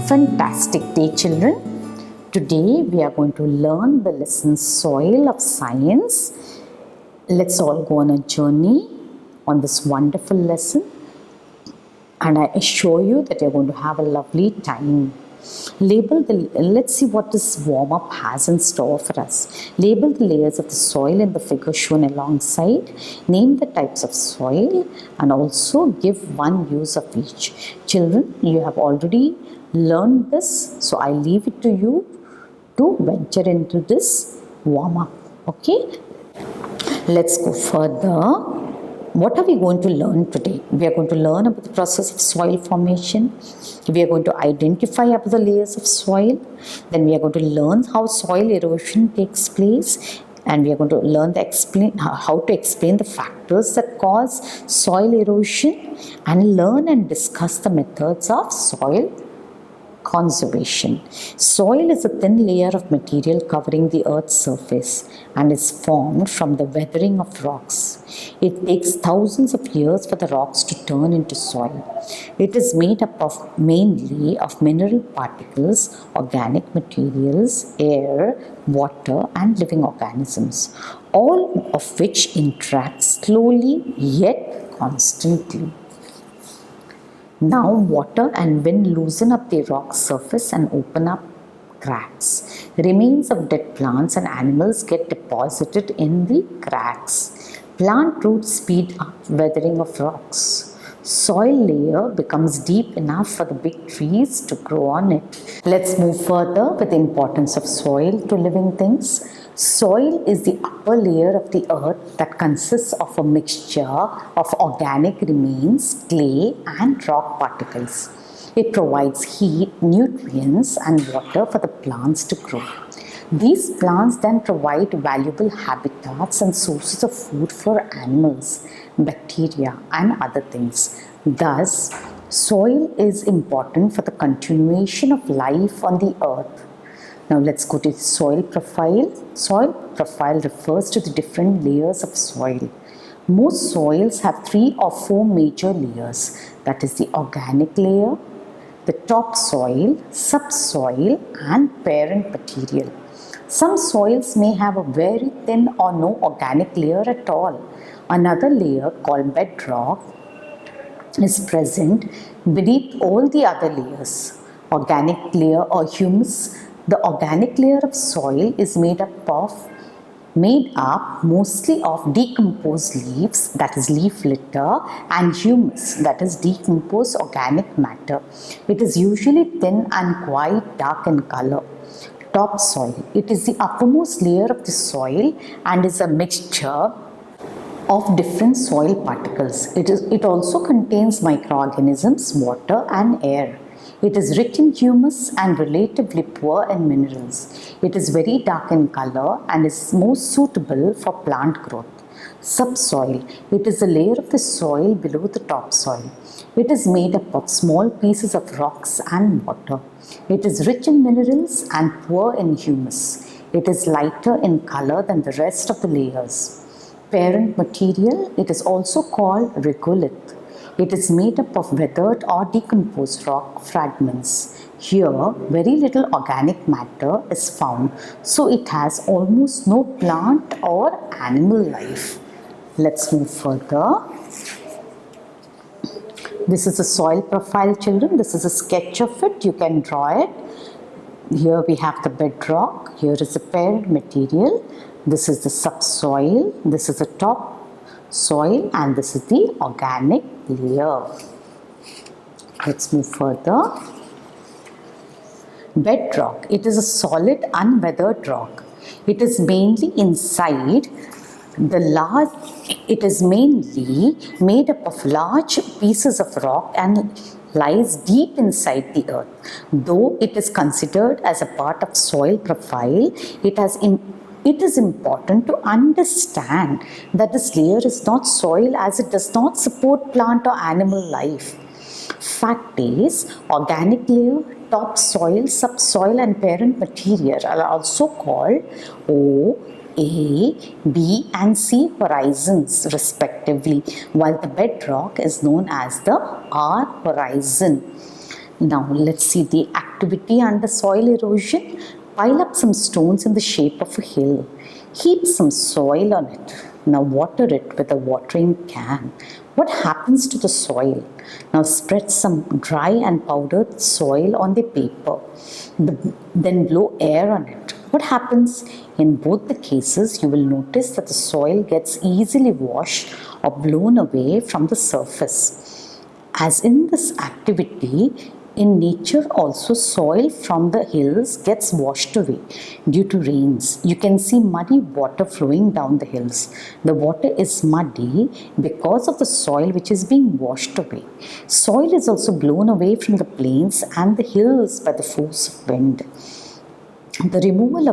Fantastic day, children. Today we are going to learn the lesson Soil of Science. Let's all go on a journey on this wonderful lesson, and I assure you that you're going to have a lovely time. Let's see what this warm-up has in store for us. Label the layers of the soil in the figure shown alongside. Name the types of soil and also give one use of each. Children, you have already learned this, so I leave it to you to venture into this warm-up. Okay, let's go further. What are we going to learn today? We are going to learn about the process of soil formation. We are going to identify up the layers of soil. Then we are going to learn how soil erosion takes place. And we are going to learn how to explain the factors that cause soil erosion, and learn and discuss the methods of soil conservation. Soil is a thin layer of material covering the earth's surface and is formed from the weathering of rocks. It takes thousands of years for the rocks to turn into soil. It is made up mainly of mineral particles, organic materials, air, water, and living organisms, all of which interact slowly yet constantly. Now water and wind loosen up the rock surface and open up cracks. Remains of dead plants and animals get deposited in the cracks. Plant roots speed up weathering of rocks. Soil layer becomes deep enough for the big trees to grow on it. Let's move further with the importance of soil to living things. Soil is the upper layer of the earth that consists of a mixture of organic remains, clay, and rock particles. It provides heat, nutrients, and water for the plants to grow. These plants then provide valuable habitats and sources of food for animals, bacteria, and other things. Thus, soil is important for the continuation of life on the earth. Now let's go to the soil profile. Soil profile refers to the different layers of soil. Most soils have 3 or 4 major layers. That is the organic layer, the topsoil, subsoil, and parent material. Some soils may have a very thin or no organic layer at all. Another layer called bedrock is present beneath all the other layers. Organic layer or humus. The organic layer of soil is made up mostly of decomposed leaves, that is leaf litter, and humus, that is decomposed organic matter. It is usually thin and quite dark in color. Topsoil. It is the uppermost layer of the soil and is a mixture of different soil particles. It also contains microorganisms, water, and air. It is rich in humus and relatively poor in minerals. It is very dark in color and is most suitable for plant growth. Subsoil. It is a layer of the soil below the topsoil. It is made up of small pieces of rocks and water. It is rich in minerals and poor in humus. It is lighter in color than the rest of the layers. Parent material. It is also called regolith. It is made up of weathered or decomposed rock fragments. Here, very little organic matter is found, so it has almost no plant or animal life. Let's move further. This is a soil profile, children. This is a sketch of it. You can draw it. Here we have the bedrock. Here is the parent material. This is the subsoil. This is the top soil, and this is the organic layer. Let's move further. Bedrock. It is a solid unweathered rock. It is mainly made up of large pieces of rock and lies deep inside the earth. Though it is considered as a part of soil profile, it is important to understand that this layer is not soil, as it does not support plant or animal life. Fact is, organic layer, topsoil, subsoil, and parent material are also called O, A, B, and C horizons respectively, while the bedrock is known as the R horizon. Now let's see the activity under soil erosion. Pile up some stones in the shape of a hill. Heap some soil on it. Now water it with a watering can. What happens to the soil? Now spread some dry and powdered soil on the paper. Then blow air on it. What happens? In both the cases, you will notice that the soil gets easily washed or blown away from the surface. As in this activity, in nature also soil from the hills gets washed away due to rains. You can see muddy water flowing down the hills. The water is muddy because of the soil which is being washed away. Soil is also blown away from the plains and the hills by the force of wind. The removal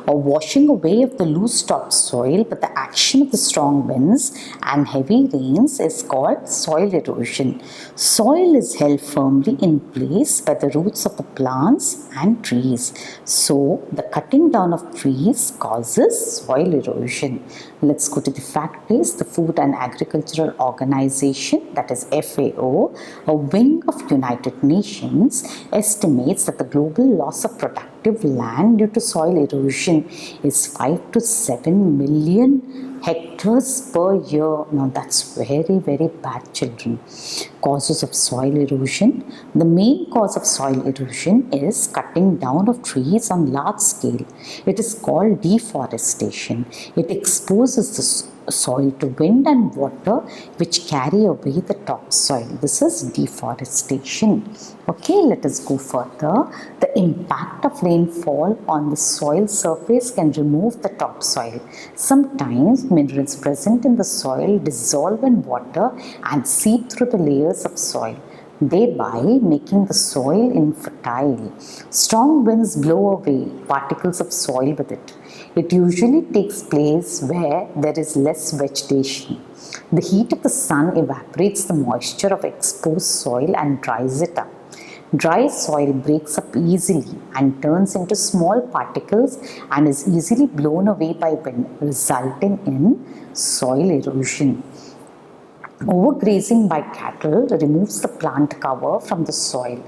or washing away of the loose topsoil by the action of the strong winds and heavy rains is called soil erosion. Soil is held firmly in place by the roots of the plants and trees. So, the cutting down of trees causes soil erosion. Let's go to the fact base. The Food and Agricultural Organization, that is FAO, a wing of United Nations, estimates that the global loss of productive land due to soil erosion is 5 to 7 million hectares per year. Now that's very, very bad, children. Causes of soil erosion. The main cause of soil erosion is cutting down of trees on large scale. It is called deforestation. It exposes the soil to wind and water which carry away the topsoil. This is deforestation. Okay, let us go further. The impact of rainfall on the soil surface can remove the topsoil. Sometimes minerals present in the soil dissolve in water and seep through the layers of soil, thereby making the soil infertile. Strong winds blow away particles of soil with it. It usually takes place where there is less vegetation. The heat of the sun evaporates the moisture of exposed soil and dries it up. Dry soil breaks up easily and turns into small particles and is easily blown away by wind, resulting in soil erosion. Overgrazing by cattle removes the plant cover from the soil.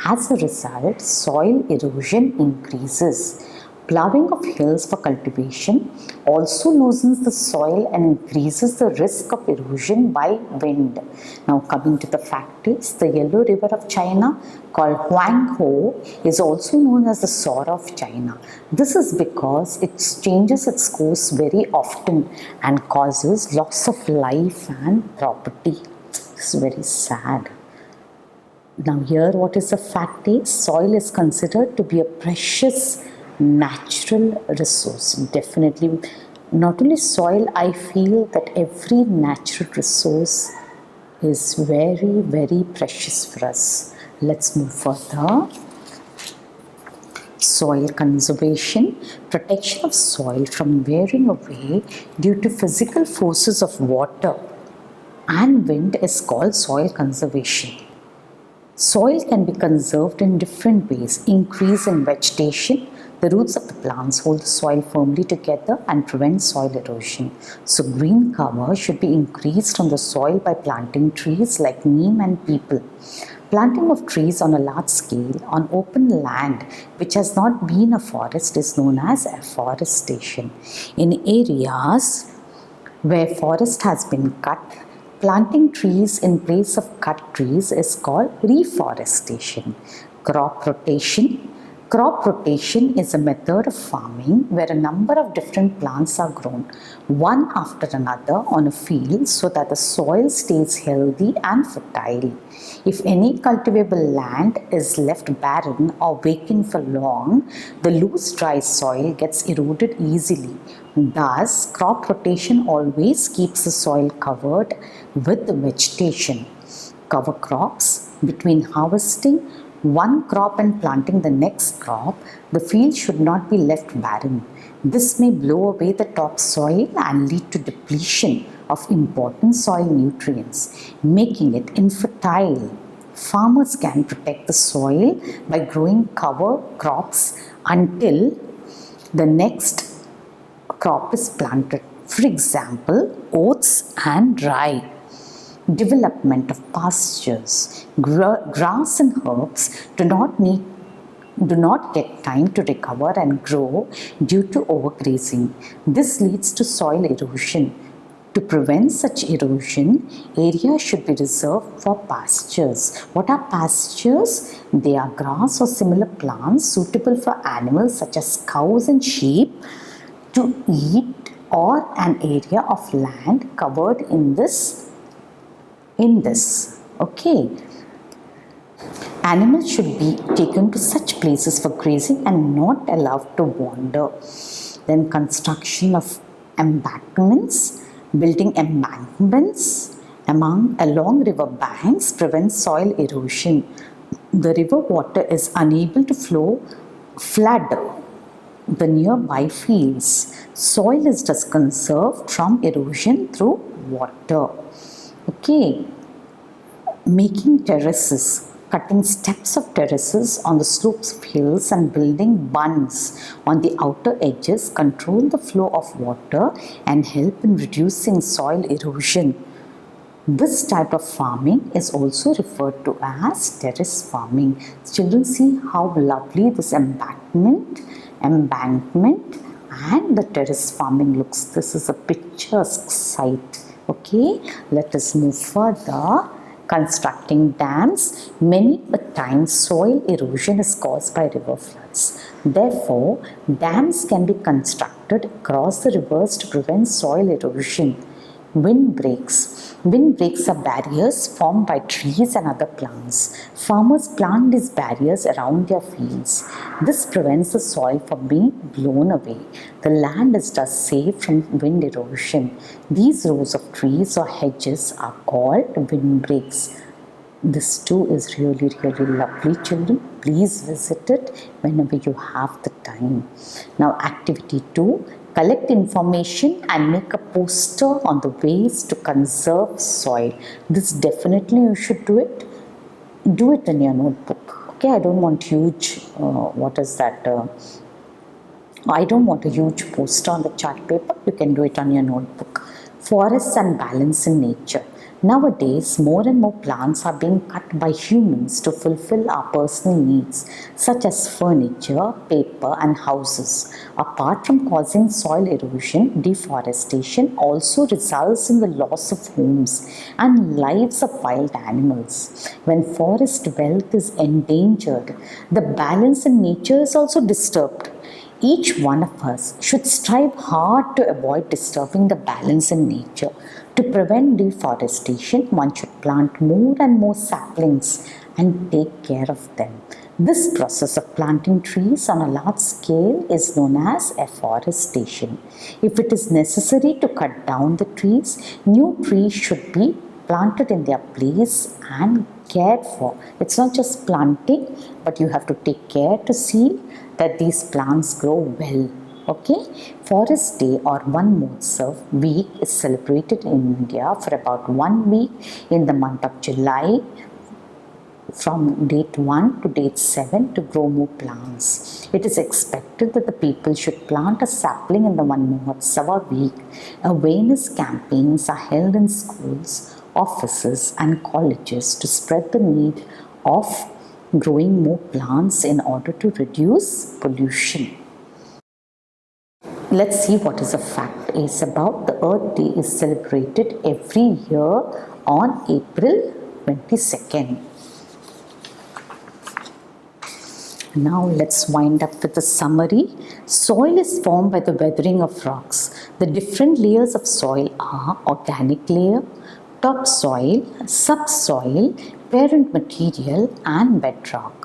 As a result, soil erosion increases. Plowing of hills for cultivation also loosens the soil and increases the risk of erosion by wind. Now coming to the fact is, the Yellow River of China, called Huanghe, is also known as the Sorrow of China. This is because it changes its course very often and causes loss of life and property. It's very sad. Now here what is the fact is, soil is considered to be a precious natural resource. Definitely, not only soil, I feel that every natural resource is very, very precious for us. Let's move further. Soil conservation, protection of soil from wearing away due to physical forces of water and wind is called soil conservation. Soil can be conserved in different ways. Increase in vegetation. The roots of the plants hold the soil firmly together and prevent soil erosion. So green cover should be increased on the soil by planting trees like neem and peepal. Planting of trees on a large scale on open land which has not been a forest is known as afforestation. In areas where forest has been cut, planting trees in place of cut trees is called reforestation. Crop rotation. Crop rotation is a method of farming where a number of different plants are grown, one after another on a field so that the soil stays healthy and fertile. If any cultivable land is left barren or vacant for long, the loose dry soil gets eroded easily. Thus, crop rotation always keeps the soil covered with vegetation. Cover crops. Between harvesting one crop and planting the next crop, the field should not be left barren. This may blow away the topsoil and lead to depletion of important soil nutrients, making it infertile. Farmers can protect the soil by growing cover crops until the next crop is planted. For example, oats and rye. Development of pastures. Grass and herbs do not get time to recover and grow due to overgrazing. This leads to soil erosion. To prevent such erosion, areas should be reserved for pastures. What are pastures? They are grass or similar plants suitable for animals such as cows and sheep to eat, or an area of land covered in this. Okay. Animals should be taken to such places for grazing and not allowed to wander. Then construction of embankments. Building embankments along river banks prevents soil erosion. The river water is unable to flood the nearby fields. Soil is thus conserved from erosion through water. Okay. Making terraces. Cutting steps of terraces on the slopes of hills and building bunds on the outer edges control the flow of water and help in reducing soil erosion. This type of farming is also referred to as terrace farming. Children, see how lovely this embankment and the terrace farming looks. This is a picturesque sight. Okay, let us move further. Constructing dams. Many a times soil erosion is caused by river floods. Therefore, dams can be constructed across the rivers to prevent soil erosion. Windbreaks. Windbreaks are barriers formed by trees and other plants. Farmers plant these barriers around their fields. This prevents the soil from being blown away. The land is thus safe from wind erosion. These rows of trees or hedges are called windbreaks. This too is really lovely, children. Please visit it whenever you have the time. Now, activity 2. Collect information and make a poster on the ways to conserve soil. This definitely you should do it. Do it in your notebook. Okay, I don't want huge, I don't want a huge poster on the chart paper. You can do it on your notebook. Forests and balance in nature. Nowadays, more and more plants are being cut by humans to fulfill our personal needs, such as furniture, paper, and houses. Apart from causing soil erosion, deforestation also results in the loss of homes and lives of wild animals. When forest wealth is endangered, the balance in nature is also disturbed. Each one of us should strive hard to avoid disturbing the balance in nature. To prevent deforestation, one should plant more and more saplings and take care of them. This process of planting trees on a large scale is known as afforestation. If it is necessary to cut down the trees, new trees should be planted in their place and cared for. It's not just planting, but you have to take care to see that these plants grow well. Okay, Forest Day or One Mahotsav week is celebrated in India for about 1 week in the month of July, from date 1 to date 7, to grow more plants. It is expected that the people should plant a sapling in the One Mahotsav week. Awareness campaigns are held in schools, offices and colleges to spread the need of growing more plants in order to reduce pollution. Let's see what is a fact is about. The Earth Day is celebrated every year on April 22nd. Now let's wind up with a summary. Soil is formed by the weathering of rocks. The different layers of soil are organic layer, topsoil, subsoil, parent material and bedrock.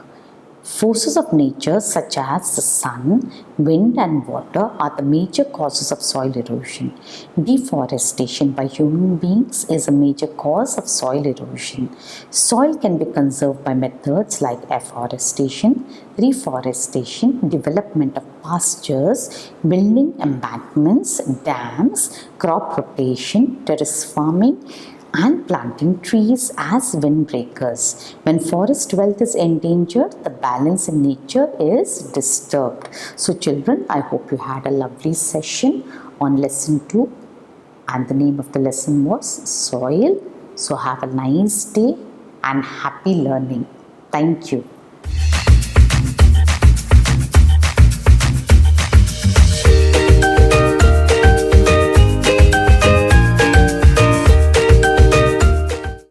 Forces of nature such as the sun, wind and water are the major causes of soil erosion. Deforestation by human beings is a major cause of soil erosion. Soil can be conserved by methods like afforestation, reforestation, development of pastures, building embankments, dams, crop rotation, terrace farming, and planting trees as windbreakers. When forest wealth is endangered, the balance in nature is disturbed. So children, I hope you had a lovely session on lesson 2, and the name of the lesson was Soil. So have a nice day and happy learning. Thank you.